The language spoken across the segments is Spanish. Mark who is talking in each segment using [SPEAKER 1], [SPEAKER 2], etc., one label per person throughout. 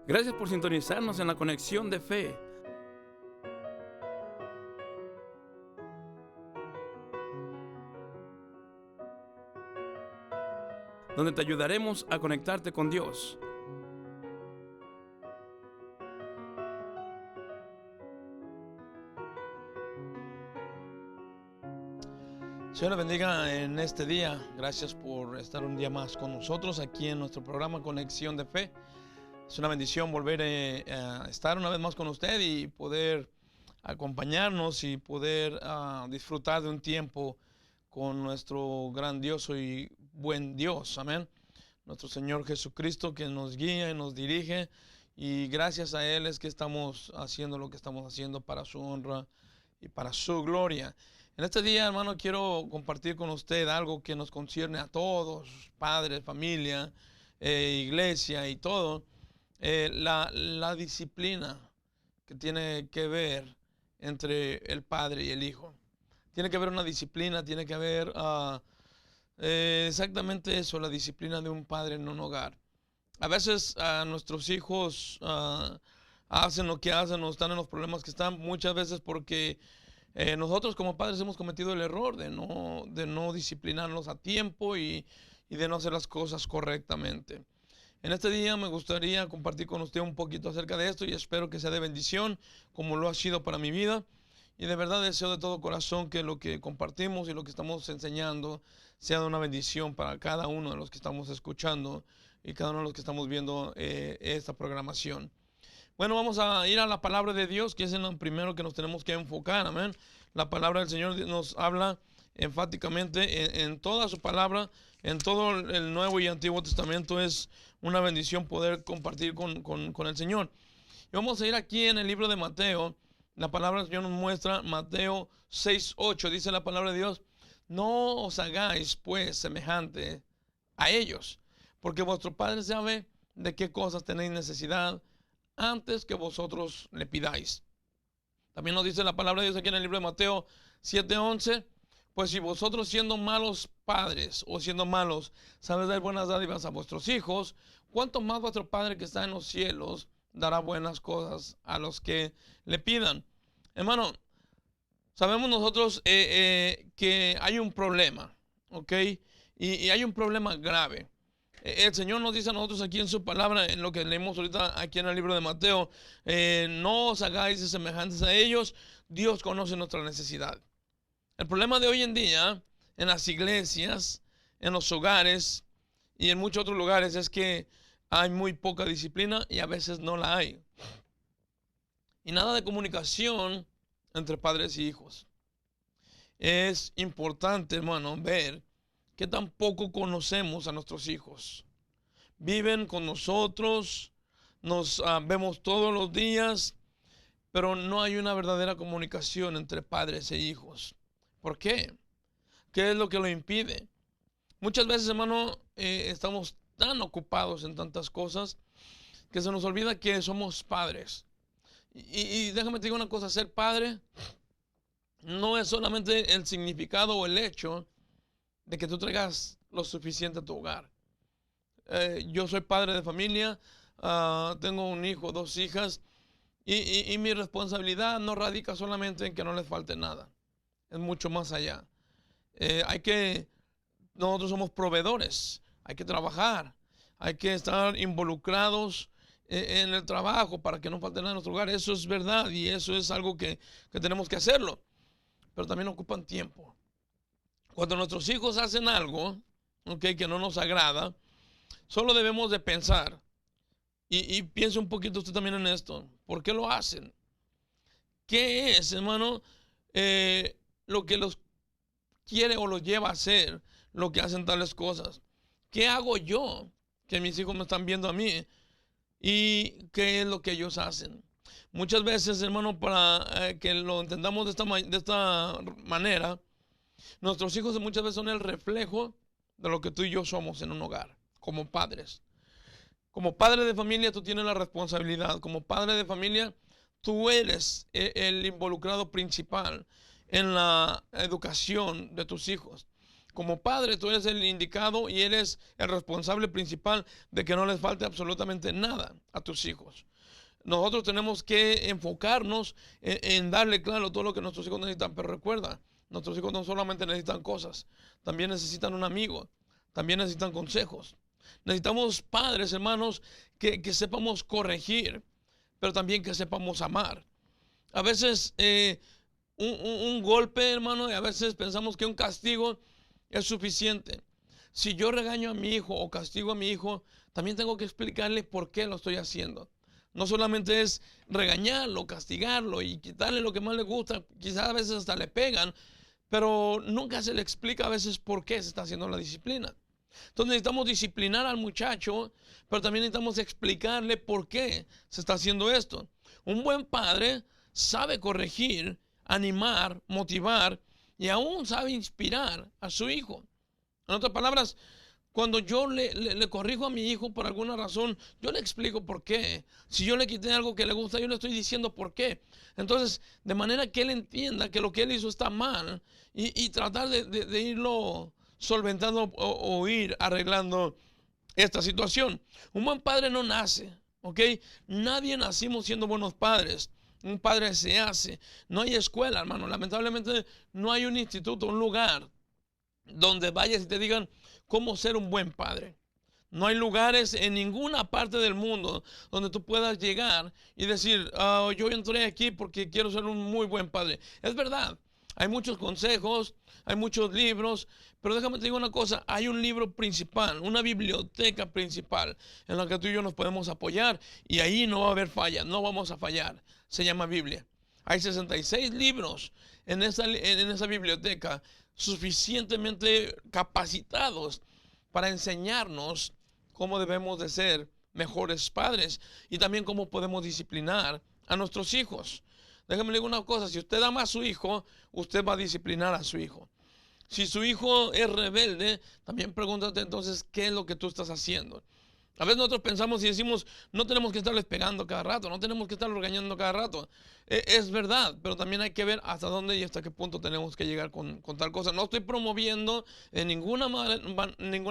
[SPEAKER 1] Gracias por sintonizarnos en la conexión de fe, donde te ayudaremos a conectarte con Dios.
[SPEAKER 2] Señor le bendiga en este día. Gracias por estar un día más con nosotros aquí en nuestro programa Conexión de Fe. Es una bendición volver a estar una vez más con usted y poder acompañarnos y poder disfrutar de un tiempo con nuestro grandioso y buen Dios. Amén. Nuestro Señor Jesucristo, que nos guía y nos dirige, y gracias a Él es que estamos haciendo lo que estamos haciendo para su honra y para su gloria. En este día, hermano, quiero compartir con usted algo que nos concierne a todos, padres, familia, iglesia y todo. La disciplina que tiene que ver entre el padre y el hijo. Tiene que haber una disciplina, tiene que haber exactamente eso, la disciplina de un padre en un hogar. A veces nuestros hijos hacen lo que hacen o están en los problemas que están, muchas veces porque nosotros como padres hemos cometido el error de no disciplinarlos a tiempo y de no hacer las cosas correctamente. En este día me gustaría compartir con usted un poquito acerca de esto y espero que sea de bendición como lo ha sido para mi vida. Y de verdad deseo de todo corazón que lo que compartimos y lo que estamos enseñando sea de una bendición para cada uno de los que estamos escuchando y cada uno de los que estamos viendo esta programación. Bueno, vamos a ir a la palabra de Dios, que es en lo primero que nos tenemos que enfocar, amén. La palabra del Señor nos habla enfáticamente en toda su palabra, en todo el Nuevo y Antiguo Testamento. Es una bendición poder compartir con el Señor. Y vamos a ir aquí en el libro de Mateo. La palabra del Señor nos muestra Mateo 6:8. Dice la palabra de Dios: no os hagáis pues semejante a ellos, porque vuestro Padre sabe de qué cosas tenéis necesidad antes que vosotros le pidáis. También nos dice la palabra de Dios aquí en el libro de Mateo 7:11: pues si vosotros, siendo malos padres o siendo malos, sabéis dar buenas dádivas a vuestros hijos, ¿cuánto más vuestro Padre que está en los cielos dará buenas cosas a los que le pidan? Hermano, sabemos nosotros que hay un problema, ¿ok? Y hay un problema grave. El Señor nos dice a nosotros aquí en su palabra, en lo que leemos ahorita aquí en el libro de Mateo: no os hagáis semejantes a ellos, Dios conoce nuestra necesidad. El problema de hoy en día, en las iglesias, en los hogares y en muchos otros lugares, es que hay muy poca disciplina y a veces no la hay. Y nada de comunicación entre padres y hijos. Es importante, hermano, ver que tampoco conocemos a nuestros hijos. Viven con nosotros, nos vemos todos los días, pero no hay una verdadera comunicación entre padres e hijos. ¿Por qué? ¿Qué es lo que lo impide? Muchas veces, hermano, estamos tan ocupados en tantas cosas que se nos olvida que somos padres. Y déjame te digo una cosa: ser padre no es solamente el significado o el hecho de que tú traigas lo suficiente a tu hogar. Yo soy padre de familia, tengo un hijo, dos hijas, y mi responsabilidad no radica solamente en que no les falte nada, es mucho más allá. Nosotros somos proveedores, hay que trabajar, hay que estar involucrados en el trabajo para que no falte nada en nuestro hogar. Eso es verdad y eso es algo que tenemos que hacerlo, pero también ocupan tiempo. Cuando nuestros hijos hacen algo, okay, que no nos agrada, solo debemos de pensar, y piense un poquito usted también en esto: ¿por qué lo hacen? ¿Qué es, hermano, lo que los quiere o los lleva a hacer lo que hacen tales cosas? ¿Qué hago yo que mis hijos me están viendo a mí? ¿Y qué es lo que ellos hacen? Muchas veces, hermano, para que lo entendamos de esta manera, nuestros hijos muchas veces son el reflejo de lo que tú y yo somos en un hogar, como padres. Como padre de familia, tú tienes la responsabilidad. Como padre de familia, tú eres el involucrado principal en la educación de tus hijos. Como padre, tú eres el indicado y eres el responsable principal de que no les falte absolutamente nada a tus hijos. Nosotros tenemos que enfocarnos en darle claro todo lo que nuestros hijos necesitan. Pero recuerda, nuestros hijos no solamente necesitan cosas, también necesitan un amigo, también necesitan consejos. Necesitamos padres, hermanos, que sepamos corregir, pero también que sepamos amar. A veces un golpe, hermano, y a veces pensamos que un castigo es suficiente. Si yo regaño a mi hijo o castigo a mi hijo, también tengo que explicarle por qué lo estoy haciendo. No solamente es regañarlo, castigarlo y quitarle lo que más le gusta, quizás a veces hasta le pegan, pero nunca se le explica a veces por qué se está haciendo la disciplina. Entonces necesitamos disciplinar al muchacho, pero también necesitamos explicarle por qué se está haciendo esto. Un buen padre sabe corregir, animar, motivar y aún sabe inspirar a su hijo. En otras palabras, cuando yo le corrijo a mi hijo por alguna razón, yo le explico por qué. Si yo le quité algo que le gusta, yo le estoy diciendo por qué. Entonces, de manera que él entienda que lo que él hizo está mal y tratar de irlo solventando o ir arreglando esta situación. Un buen padre no nace, ¿ok? Nadie nacimos siendo buenos padres. Un padre se hace. No hay escuela, hermano. Lamentablemente no hay un instituto, un lugar donde vayas y te digan cómo ser un buen padre. No hay lugares en ninguna parte del mundo donde tú puedas llegar y decir, yo entré aquí porque quiero ser un muy buen padre. Es verdad, hay muchos consejos, hay muchos libros, pero déjame te digo una cosa, hay un libro principal, una biblioteca principal en la que tú y yo nos podemos apoyar y ahí no va a haber falla, no vamos a fallar. Se llama Biblia. Hay 66 libros en esa biblioteca suficientemente capacitados para enseñarnos cómo debemos de ser mejores padres y también cómo podemos disciplinar a nuestros hijos. Déjame decir una cosa, si usted ama a su hijo, usted va a disciplinar a su hijo. Si su hijo es rebelde, también pregúntate entonces qué es lo que tú estás haciendo. A veces nosotros pensamos y decimos, no tenemos que estarles pegando cada rato, no tenemos que estarlos regañando cada rato. Es verdad, pero también hay que ver hasta dónde y hasta qué punto tenemos que llegar con tal cosa. No estoy promoviendo en ninguna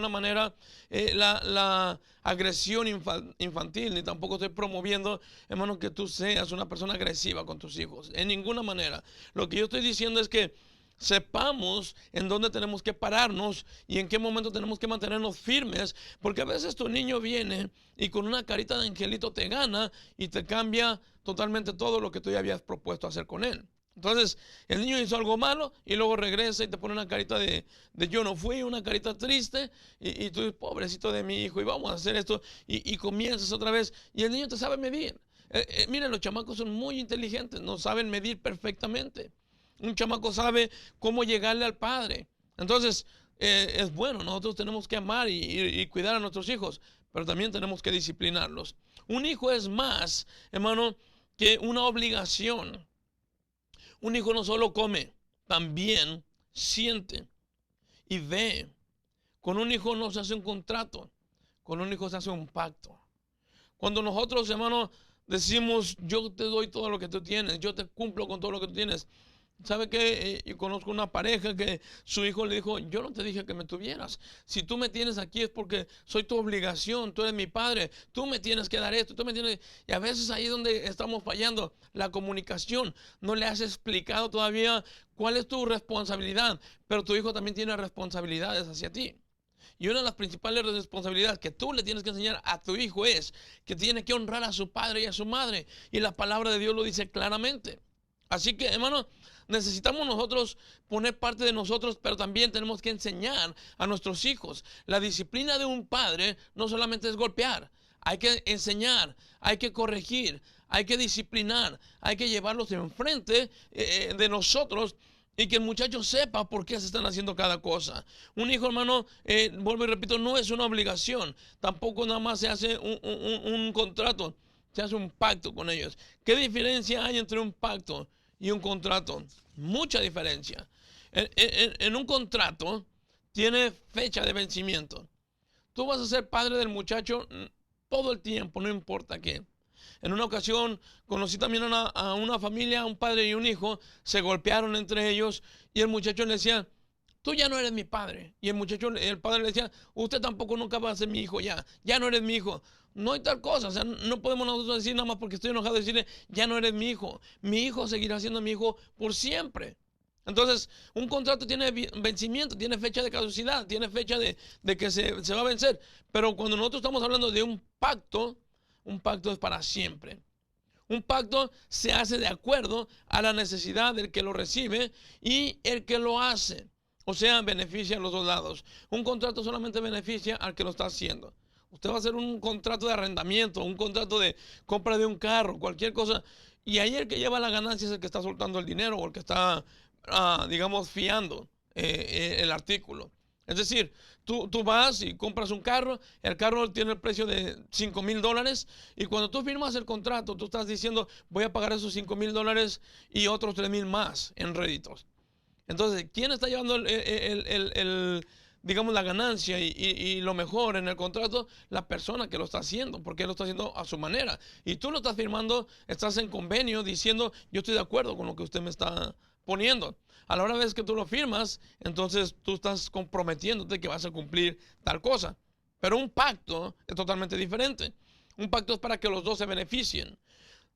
[SPEAKER 2] manera la agresión infantil, ni tampoco estoy promoviendo, hermano, que tú seas una persona agresiva con tus hijos. En ninguna manera. Lo que yo estoy diciendo es que sepamos en dónde tenemos que pararnos y en qué momento tenemos que mantenernos firmes, porque a veces tu niño viene y con una carita de angelito te gana y te cambia totalmente todo lo que tú ya habías propuesto hacer con él. Entonces, el niño hizo algo malo y luego regresa y te pone una carita de yo no fui, una carita triste y tú dices, pobrecito de mi hijo, y vamos a hacer esto y comienzas otra vez y el niño te sabe medir. Miren, los chamacos son muy inteligentes, no saben medir perfectamente. Un chamaco sabe cómo llegarle al padre. Entonces, es bueno, nosotros tenemos que amar y cuidar a nuestros hijos, pero también tenemos que disciplinarlos. Un hijo es más, hermano, que una obligación. Un hijo no solo come, también siente y ve. Con un hijo no se hace un contrato, con un hijo se hace un pacto. Cuando nosotros, hermano, decimos, yo te doy todo lo que tú tienes, yo te cumplo con todo lo que tú tienes. ¿Sabe qué? Yo conozco una pareja que su hijo le dijo, yo no te dije que me tuvieras. Si tú me tienes aquí es porque soy tu obligación, tú eres mi padre, tú me tienes que dar esto, tú me tienes... Y a veces ahí es donde estamos fallando, la comunicación. No le has explicado todavía cuál es tu responsabilidad, pero tu hijo también tiene responsabilidades hacia ti. Y una de las principales responsabilidades que tú le tienes que enseñar a tu hijo es que tiene que honrar a su padre y a su madre. Y la palabra de Dios lo dice claramente. Así que, hermano, necesitamos nosotros poner parte de nosotros, pero también tenemos que enseñar a nuestros hijos. La disciplina de un padre no solamente es golpear, hay que enseñar, hay que corregir, hay que disciplinar, hay que llevarlos enfrente de nosotros y que el muchacho sepa por qué se están haciendo cada cosa. Un hijo, hermano, vuelvo y repito, no es una obligación, tampoco nada más se hace un contrato, se hace un pacto con ellos. ¿Qué diferencia hay entre un pacto y un contrato? Mucha diferencia. En un contrato tiene fecha de vencimiento. Tú vas a ser padre del muchacho todo el tiempo, no importa qué. En una ocasión conocí también a una familia, un padre y un hijo, se golpearon entre ellos y el muchacho le decía, tú ya no eres mi padre. Y el padre le decía, usted tampoco nunca va a ser mi hijo ya no eres mi hijo. No hay tal cosa, o sea, no podemos nosotros decir nada más porque estoy enojado, decirle, ya no eres mi hijo seguirá siendo mi hijo por siempre. Entonces, un contrato tiene vencimiento, tiene fecha de caducidad, tiene fecha de que se va a vencer. Pero cuando nosotros estamos hablando de un pacto es para siempre. Un pacto se hace de acuerdo a la necesidad del que lo recibe y el que lo hace. O sea, beneficia a los dos lados. Un contrato solamente beneficia al que lo está haciendo. Usted va a hacer un contrato de arrendamiento, un contrato de compra de un carro, cualquier cosa. Y ahí el que lleva la ganancia es el que está soltando el dinero o el que está, digamos, fiando el artículo. Es decir, tú vas y compras un carro, el carro tiene el precio de $5,000 y cuando tú firmas el contrato, tú estás diciendo, voy a pagar esos $5,000 y otros 3,000 más en réditos. Entonces, ¿quién está llevando digamos, la ganancia y lo mejor en el contrato? La persona que lo está haciendo, porque él lo está haciendo a su manera. Y tú lo estás firmando, estás en convenio diciendo, yo estoy de acuerdo con lo que usted me está poniendo. A la hora vez que tú lo firmas, entonces tú estás comprometiéndote que vas a cumplir tal cosa. Pero un pacto es totalmente diferente. Un pacto es para que los dos se beneficien.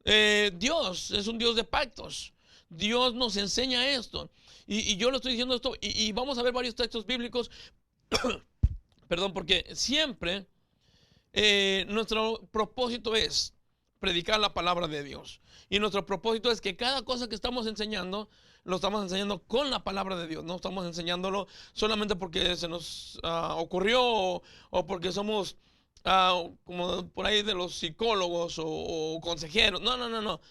[SPEAKER 2] Dios es un Dios de pactos. Dios nos enseña esto. Y yo le estoy diciendo esto. Y vamos a ver varios textos bíblicos. Perdón, porque siempre nuestro propósito es predicar la palabra de Dios. Y nuestro propósito es que cada cosa que estamos enseñando, lo estamos enseñando con la palabra de Dios. No estamos enseñándolo solamente porque se nos ocurrió o porque somos como por ahí de los psicólogos o consejeros. No.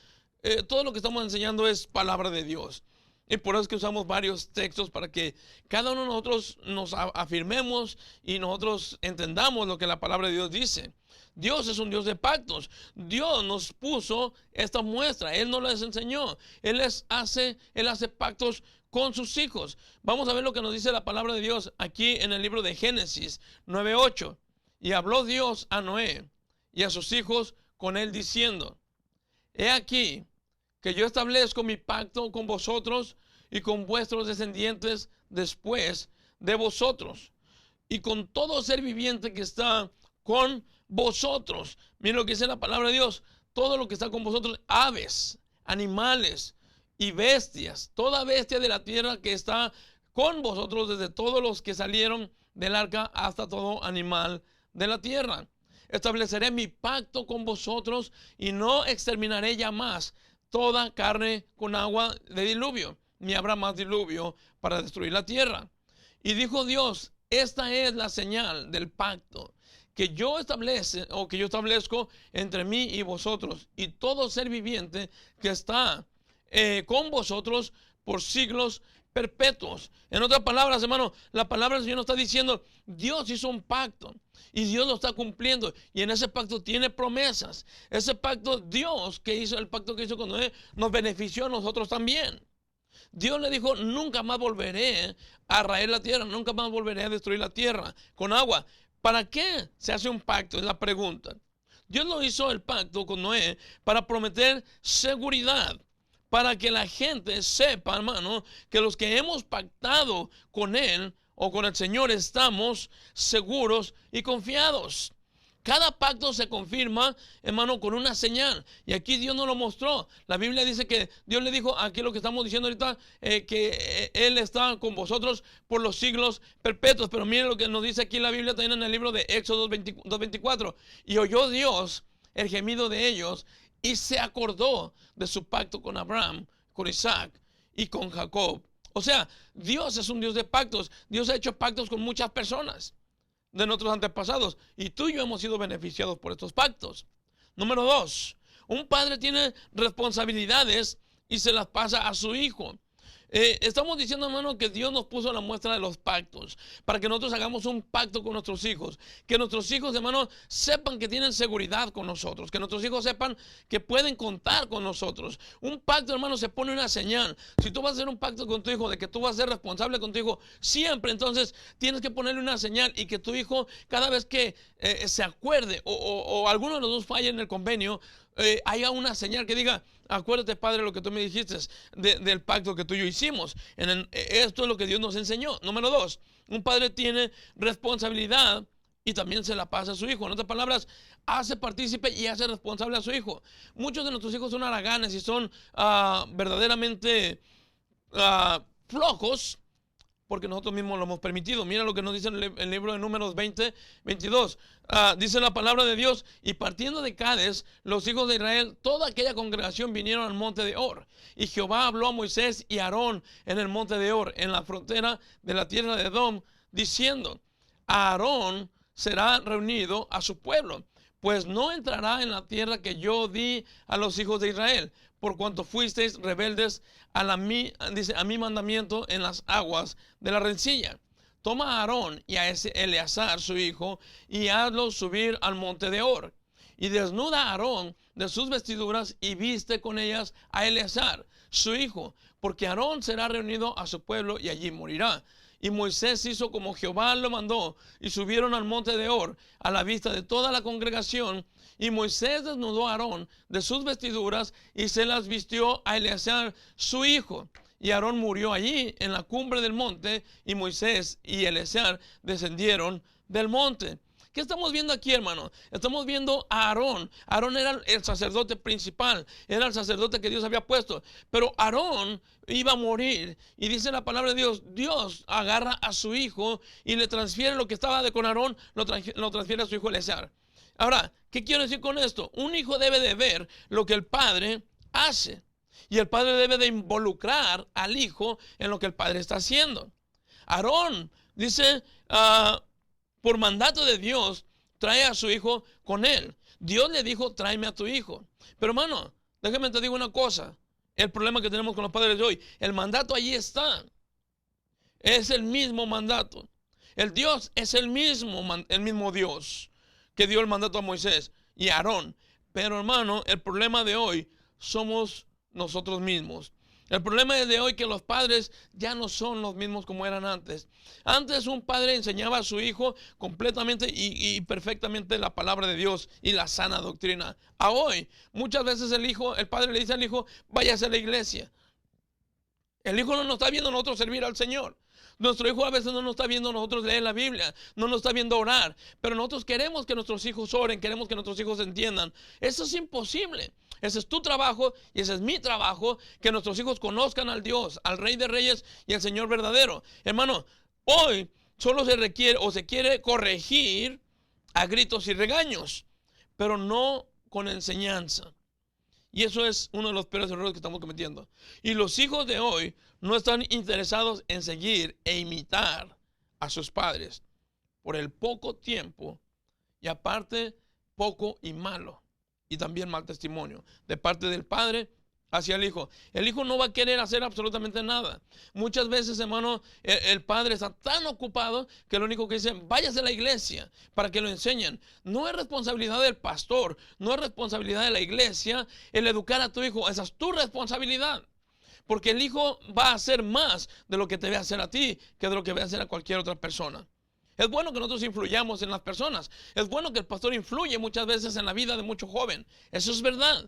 [SPEAKER 2] Todo lo que estamos enseñando es palabra de Dios. Y por eso es que usamos varios textos para que cada uno de nosotros nos afirmemos y nosotros entendamos lo que la palabra de Dios dice. Dios es un Dios de pactos. Dios nos puso esta muestra. Él nos les enseñó. Él hace pactos con sus hijos. Vamos a ver lo que nos dice la palabra de Dios aquí en el libro de Génesis 9:8. Y habló Dios a Noé y a sus hijos con él diciendo, he aquí que yo establezco mi pacto con vosotros y con vuestros descendientes después de vosotros y con todo ser viviente que está con vosotros. Miren lo que dice la palabra de Dios. Todo lo que está con vosotros, aves, animales y bestias, toda bestia de la tierra que está con vosotros, desde todos los que salieron del arca hasta todo animal de la tierra. Estableceré mi pacto con vosotros y no exterminaré ya más toda carne con agua de diluvio, ni habrá más diluvio para destruir la tierra. Y dijo Dios, esta es la señal del pacto que yo establezco entre mí y vosotros y todo ser viviente que está con vosotros por siglos perpetuos. En otras palabras, hermano, la palabra del Señor nos está diciendo, Dios hizo un pacto y Dios lo está cumpliendo y en ese pacto tiene promesas. Ese pacto, Dios que hizo el pacto que hizo con Noé, nos benefició a nosotros también. Dios le dijo, nunca más volveré a raer la tierra, nunca más volveré a destruir la tierra con agua. ¿Para qué se hace un pacto? Es la pregunta. Dios lo hizo el pacto con Noé para prometer seguridad, para que la gente sepa, hermano, que los que hemos pactado con Él o con el Señor estamos seguros y confiados. Cada pacto se confirma, hermano, con una señal. Y aquí Dios nos lo mostró. La Biblia dice que Dios le dijo, aquí lo que estamos diciendo ahorita, que Él está con vosotros por los siglos perpetuos. Pero miren lo que nos dice aquí la Biblia también en el libro de Éxodo 2:24. Y oyó Dios el gemido de ellos y se acordó de su pacto con Abraham, con Isaac y con Jacob. O sea, Dios es un Dios de pactos. Dios ha hecho pactos con muchas personas de nuestros antepasados y tú y yo hemos sido beneficiados por estos pactos. Número 2, un padre tiene responsabilidades y se las pasa a su hijo. Estamos diciendo, hermano, que Dios nos puso la muestra de los pactos para que nosotros hagamos un pacto con nuestros hijos, que nuestros hijos, hermano, sepan que tienen seguridad con nosotros, que nuestros hijos sepan que pueden contar con nosotros. Un pacto, hermano, se pone una señal. Si tú vas a hacer un pacto con tu hijo de que tú vas a ser responsable con tu hijo siempre, entonces tienes que ponerle una señal y que tu hijo, cada vez que se acuerde o alguno de los dos falle en el convenio, haya una señal que diga, acuérdate, Padre, lo que tú me dijiste del pacto que tú y yo hicimos. Esto es lo que Dios nos enseñó. Número 2, un padre tiene responsabilidad y también se la pasa a su hijo. En otras palabras, hace partícipe y hace responsable a su hijo. Muchos de nuestros hijos son haraganes y son verdaderamente flojos, porque nosotros mismos lo hemos permitido. Mira lo que nos dice el libro de Números 20:22. Dice la palabra de Dios: y partiendo de Cades, los hijos de Israel, toda aquella congregación vinieron al monte de Hor. Y Jehová habló a Moisés y a Aarón en el monte de Hor, en la frontera de la tierra de Edom, diciendo: Aarón será reunido a su pueblo, pues no entrará en la tierra que yo di a los hijos de Israel, por cuanto fuisteis rebeldes a mi mandamiento en las aguas de la rencilla. Toma a Aarón y a ese Eleazar su hijo, y hazlos subir al monte de Hor. Y desnuda a Aarón de sus vestiduras, y viste con ellas a Eleazar su hijo, porque Aarón será reunido a su pueblo, y allí morirá. Y Moisés hizo como Jehová lo mandó, y subieron al monte de Hor a la vista de toda la congregación. Y Moisés desnudó a Aarón de sus vestiduras y se las vistió a Eleazar su hijo. Y Aarón murió allí en la cumbre del monte, y Moisés y Eleazar descendieron del monte. ¿Qué estamos viendo aquí, hermano? Estamos viendo a Aarón. Aarón era el sacerdote principal, era el sacerdote que Dios había puesto. Pero Aarón iba a morir, y dice la palabra de Dios, Dios agarra a su hijo y le transfiere lo que estaba con Aarón, lo transfiere a su hijo Eleazar. Ahora, ¿qué quiero decir con esto? Un hijo debe de ver lo que el padre hace, y el padre debe de involucrar al hijo en lo que el padre está haciendo. Aarón dice, por mandato de Dios, trae a su hijo con él. Dios le dijo, tráeme a tu hijo. Pero hermano, déjame te digo una cosa. El problema que tenemos con los padres de hoy, el mandato allí está. Es el mismo mandato. El Dios es el mismo Dios que dio el mandato a Moisés y a Aarón. Pero hermano, el problema de hoy somos nosotros mismos. El problema es de hoy que los padres ya no son los mismos como eran antes. Antes un padre enseñaba a su hijo completamente y perfectamente la palabra de Dios y la sana doctrina. A hoy, muchas veces el padre le dice al hijo, váyase a la iglesia. El hijo no nos está viendo a nosotros servir al Señor. Nuestro hijo a veces no nos está viendo a nosotros leer la Biblia, no nos está viendo orar, pero nosotros queremos que nuestros hijos oren, queremos que nuestros hijos entiendan. Eso es imposible. Ese es tu trabajo y ese es mi trabajo, que nuestros hijos conozcan al Dios, al Rey de Reyes y al Señor verdadero. Hermano, hoy solo se requiere o se quiere corregir a gritos y regaños, pero no con enseñanza. Y eso es uno de los peores errores que estamos cometiendo. Y los hijos de hoy no están interesados en seguir e imitar a sus padres por el poco tiempo y aparte poco y malo. Y también mal testimonio de parte del padre hacia el hijo. El hijo no va a querer hacer absolutamente nada. Muchas veces, hermano, el padre está tan ocupado que lo único que dice, váyase a la iglesia para que lo enseñen. No es responsabilidad del pastor, no es responsabilidad de la iglesia el educar a tu hijo. Esa es tu responsabilidad. Porque el hijo va a hacer más de lo que te ve hacer a ti que de lo que ve hacer a cualquier otra persona. Es bueno que nosotros influyamos en las personas. Es bueno que el pastor influye muchas veces en la vida de mucho joven. Eso es verdad.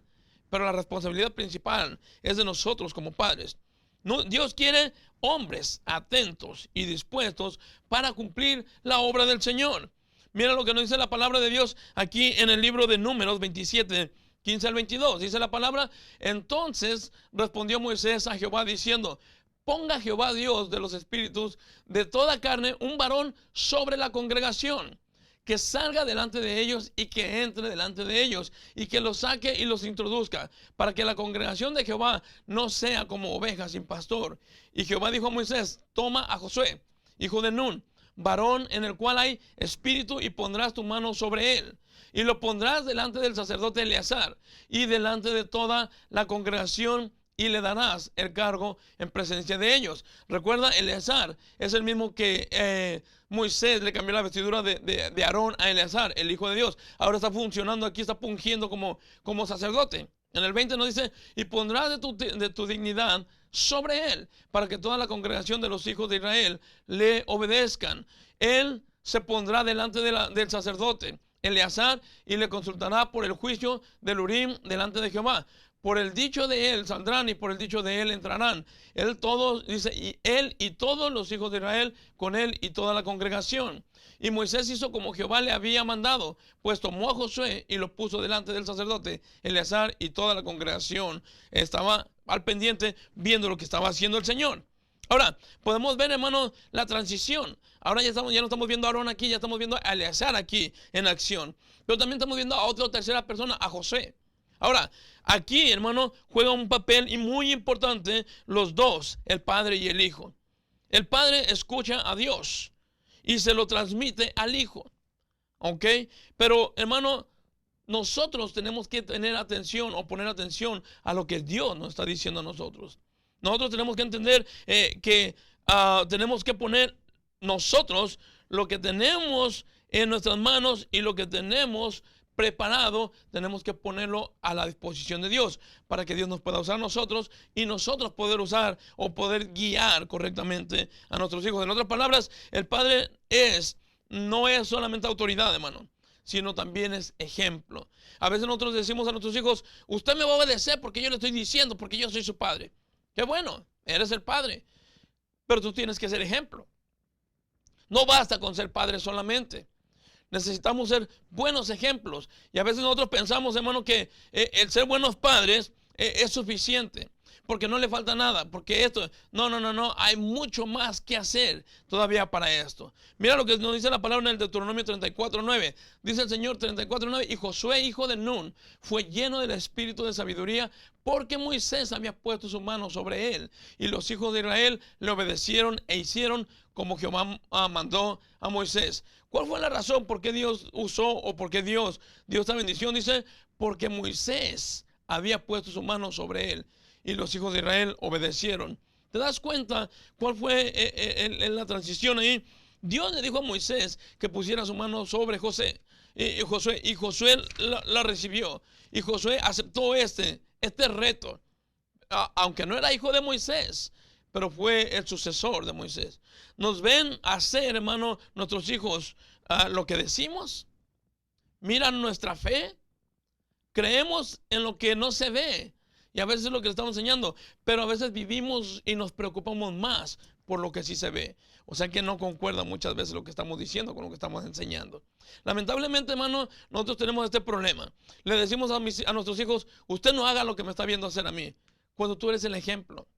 [SPEAKER 2] Pero la responsabilidad principal es de nosotros como padres. Dios quiere hombres atentos y dispuestos para cumplir la obra del Señor. Mira lo que nos dice la palabra de Dios aquí en el libro de Números 27, 15 al 22. Dice la palabra: entonces respondió Moisés a Jehová diciendo: ponga Jehová Dios de los espíritus de toda carne un varón sobre la congregación, que salga delante de ellos y que entre delante de ellos y que los saque y los introduzca, para que la congregación de Jehová no sea como ovejas sin pastor. Y Jehová dijo a Moisés: toma a Josué, hijo de Nun, varón en el cual hay espíritu, y pondrás tu mano sobre él. Y lo pondrás delante del sacerdote Eleazar y delante de toda la congregación, y le darás el cargo en presencia de ellos. Recuerda, Eleazar es el mismo que Moisés le cambió la vestidura de Aarón a Eleazar, el hijo de Dios. Ahora está funcionando aquí, está fungiendo como sacerdote. En el 20 nos dice: y pondrás de tu dignidad sobre él, para que toda la congregación de los hijos de Israel le obedezcan. Él se pondrá delante del sacerdote Eleazar y le consultará por el juicio del Urim delante de Jehová. Por el dicho de él saldrán y por el dicho de él entrarán. Él todos, dice, y él y todos los hijos de Israel con él y toda la congregación. Y Moisés hizo como Jehová le había mandado, pues tomó a Josué y lo puso delante del sacerdote Eleazar, y toda la congregación estaba al pendiente viendo lo que estaba haciendo el Señor. Ahora, podemos ver, hermano, la transición. Ahora ya no estamos viendo a Aarón aquí, ya estamos viendo a Eleazar aquí en acción. Pero también estamos viendo a otra tercera persona, a Josué. Ahora, aquí, hermano, juega un papel muy importante los dos, el padre y el hijo. El padre escucha a Dios y se lo transmite al hijo. ¿Ok? Pero, hermano, nosotros tenemos que tener atención o poner atención a lo que Dios nos está diciendo a nosotros. Nosotros tenemos que entender que tenemos que poner nosotros lo que tenemos en nuestras manos y lo que tenemos preparado, tenemos que ponerlo a la disposición de Dios para que Dios nos pueda usar a nosotros y nosotros poder usar o poder guiar correctamente a nuestros hijos. En otras palabras, el padre no es solamente autoridad, hermano, sino también es ejemplo. A veces nosotros decimos a nuestros hijos, usted me va a obedecer porque yo le estoy diciendo, porque yo soy su padre. Qué bueno, eres el padre, pero tú tienes que ser ejemplo. No basta con ser padre solamente. Necesitamos ser buenos ejemplos. Y a veces nosotros pensamos, hermano, que el ser buenos padres es suficiente, porque no le falta nada, porque esto, no, hay mucho más que hacer todavía para esto. Mira lo que nos dice la palabra en el Deuteronomio 34:9. Dice el Señor 34:9, y Josué, hijo de Nun, fue lleno del espíritu de sabiduría, porque Moisés había puesto su mano sobre él, y los hijos de Israel le obedecieron e hicieron como Jehová mandó a Moisés. ¿Cuál fue la razón por qué Dios usó o por qué Dios dio esta bendición? Dice, porque Moisés había puesto su mano sobre él y los hijos de Israel obedecieron. ¿Te das cuenta cuál fue la transición ahí? Dios le dijo a Moisés que pusiera su mano sobre Josué, y Josué la recibió, y Josué aceptó este reto, aunque no era hijo de Moisés, pero fue el sucesor de Moisés. Nos ven hacer, hermano, nuestros hijos lo que decimos. Miran nuestra fe. Creemos en lo que no se ve. Y a veces es lo que le estamos enseñando. Pero a veces vivimos y nos preocupamos más por lo que sí se ve. O sea que no concuerda muchas veces lo que estamos diciendo con lo que estamos enseñando. Lamentablemente, hermano, nosotros tenemos este problema. Le decimos a nuestros hijos, usted no haga lo que me está viendo hacer a mí, cuando tú eres el ejemplo.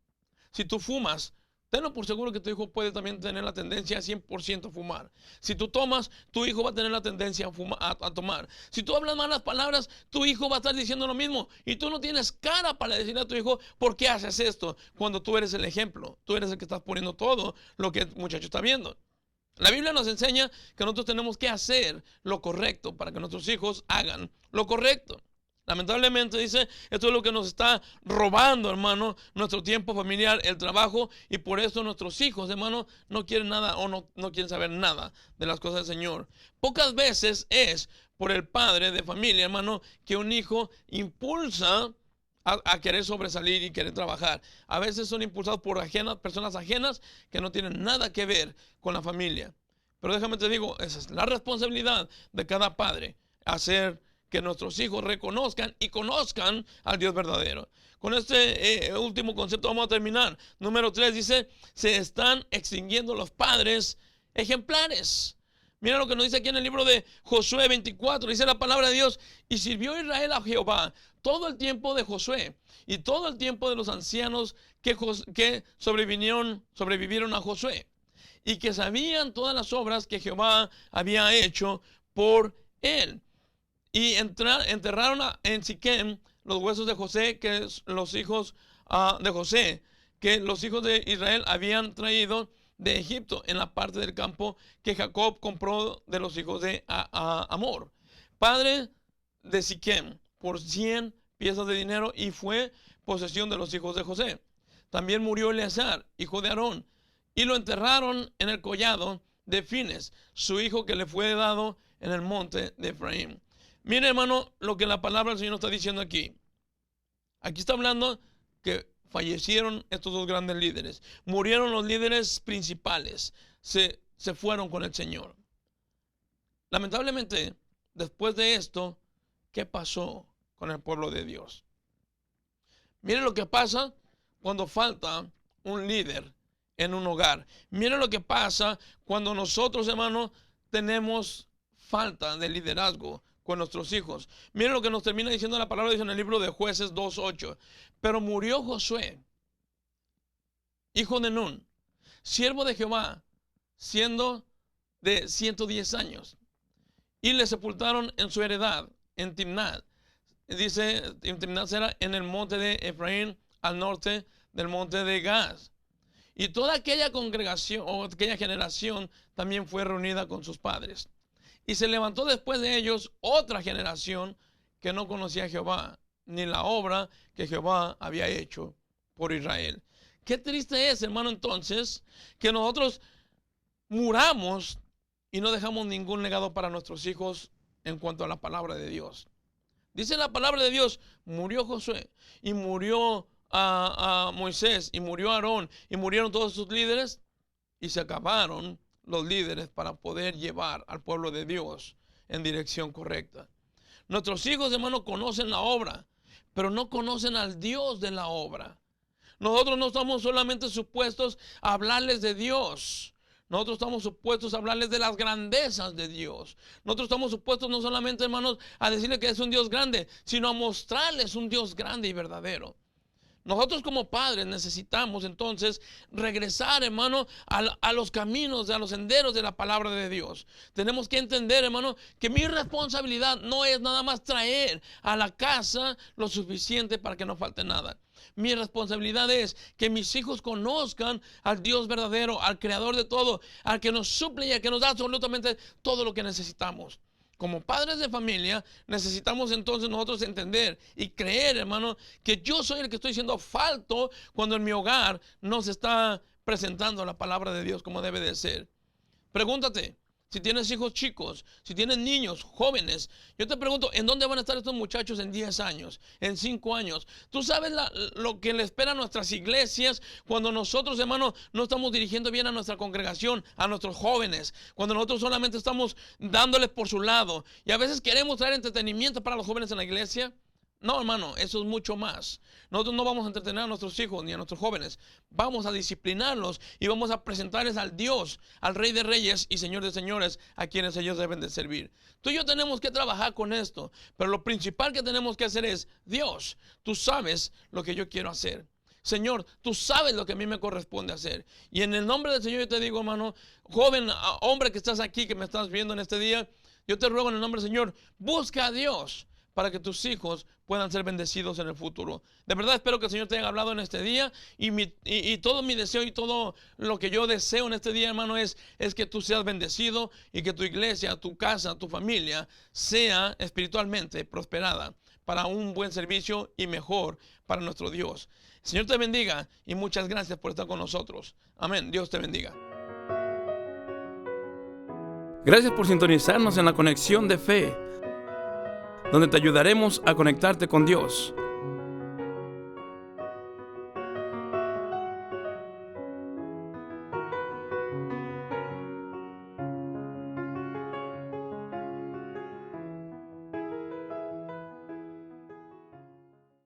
[SPEAKER 2] Si tú fumas, tenlo por seguro que tu hijo puede también tener la tendencia a 100% a fumar. Si tú tomas, tu hijo va a tener la tendencia a tomar. Si tú hablas malas palabras, tu hijo va a estar diciendo lo mismo. Y tú no tienes cara para decirle a tu hijo, ¿por qué haces esto? Cuando tú eres el ejemplo. Tú eres el que estás poniendo todo lo que el muchacho está viendo. La Biblia nos enseña que nosotros tenemos que hacer lo correcto para que nuestros hijos hagan lo correcto. Lamentablemente, dice, esto es lo que nos está robando, hermano, nuestro tiempo familiar, el trabajo, y por eso nuestros hijos, hermano, no quieren nada o no quieren saber nada de las cosas del Señor. Pocas veces es por el padre de familia, hermano, que un hijo impulsa a querer sobresalir y querer trabajar. A veces son impulsados por personas ajenas que no tienen nada que ver con la familia. Pero déjame te digo, esa es la responsabilidad de cada padre, hacer que nuestros hijos reconozcan y conozcan al Dios verdadero. Con este último concepto vamos a terminar. Número 3 dice, se están extinguiendo los padres ejemplares. Mira lo que nos dice aquí en el libro de Josué 24. Dice la palabra de Dios, y sirvió Israel a Jehová todo el tiempo de Josué y todo el tiempo de los ancianos que sobrevivieron a Josué, y que sabían todas las obras que Jehová había hecho por él. Y enterraron en Siquem los huesos de José, que los hijos de José, que los hijos de Israel habían traído de Egipto, en la parte del campo que Jacob compró de los hijos de Amor, padre de Siquem, por 100 piezas de dinero, y fue posesión de los hijos de José. También murió Eleazar, hijo de Aarón, y lo enterraron en el collado de Fines, su hijo que le fue dado en el monte de Efraín. Mire, hermano, lo que la palabra del Señor está diciendo aquí. Aquí está hablando que fallecieron estos dos grandes líderes. Murieron los líderes principales. Se fueron con el Señor. Lamentablemente, después de esto, ¿qué pasó con el pueblo de Dios? Miren lo que pasa cuando falta un líder en un hogar. Miren lo que pasa cuando nosotros, hermanos, tenemos falta de liderazgo con nuestros hijos. Miren lo que nos termina diciendo la palabra, dice en el libro de Jueces 2:8. Pero murió Josué, hijo de Nun, siervo de Jehová, siendo de 110 años. Y le sepultaron en su heredad, en Timnat. Dice, Timnat era en el monte de Efraín, al norte del monte de Gaz. Y toda aquella congregación o aquella generación también fue reunida con sus padres. Y se levantó después de ellos otra generación que no conocía a Jehová, ni la obra que Jehová había hecho por Israel. Qué triste es, hermano, entonces, que nosotros muramos y no dejamos ningún legado para nuestros hijos en cuanto a la palabra de Dios. Dice la palabra de Dios, murió Josué y murió a Moisés y murió Aarón y murieron todos sus líderes y se acabaron los líderes para poder llevar al pueblo de Dios en dirección correcta. Nuestros hijos, hermanos, conocen la obra, pero no conocen al Dios de la obra. Nosotros no estamos solamente supuestos a hablarles de Dios. Nosotros estamos supuestos a hablarles de las grandezas de Dios. Nosotros estamos supuestos no solamente, hermanos, a decirles que es un Dios grande, sino a mostrarles un Dios grande y verdadero. Nosotros como padres necesitamos entonces regresar, hermano, a los caminos, a los senderos de la palabra de Dios. Tenemos que entender, hermano, que mi responsabilidad no es nada más traer a la casa lo suficiente para que no falte nada. Mi responsabilidad es que mis hijos conozcan al Dios verdadero, al creador de todo, al que nos suple y al que nos da absolutamente todo lo que necesitamos. Como padres de familia, necesitamos entonces nosotros entender y creer, hermano, que yo soy el que estoy siendo falto cuando en mi hogar no se está presentando la palabra de Dios como debe de ser. Pregúntate, si tienes hijos chicos, si tienes niños, jóvenes, yo te pregunto, ¿en dónde van a estar estos muchachos en 10 años, en 5 años? Tú sabes lo que le espera a nuestras iglesias cuando nosotros, hermanos, no estamos dirigiendo bien a nuestra congregación, a nuestros jóvenes, cuando nosotros solamente estamos dándoles por su lado y a veces queremos traer entretenimiento para los jóvenes en la iglesia. No, hermano, eso es mucho más. Nosotros no vamos a entretener a nuestros hijos ni a nuestros jóvenes. Vamos a disciplinarlos y vamos a presentarles al Dios, al Rey de Reyes y Señor de Señores, a quienes ellos deben de servir. Tú y yo tenemos que trabajar con esto, pero lo principal que tenemos que hacer es, Dios, tú sabes lo que yo quiero hacer. Señor, tú sabes lo que a mí me corresponde hacer. Y en el nombre del Señor yo te digo, hermano, joven, hombre que estás aquí, que me estás viendo en este día, yo te ruego en el nombre del Señor, busca a Dios para que tus hijos puedan ser bendecidos en el futuro. De verdad espero que el Señor te haya hablado en este día y todo mi deseo y todo lo que yo deseo en este día, hermano, es que tú seas bendecido y que tu iglesia, tu casa, tu familia sea espiritualmente prosperada para un buen servicio y mejor para nuestro Dios. El Señor te bendiga y muchas gracias por estar con nosotros. Amén. Dios te bendiga.
[SPEAKER 1] Gracias por sintonizarnos en la conexión de fe, donde te ayudaremos a conectarte con Dios.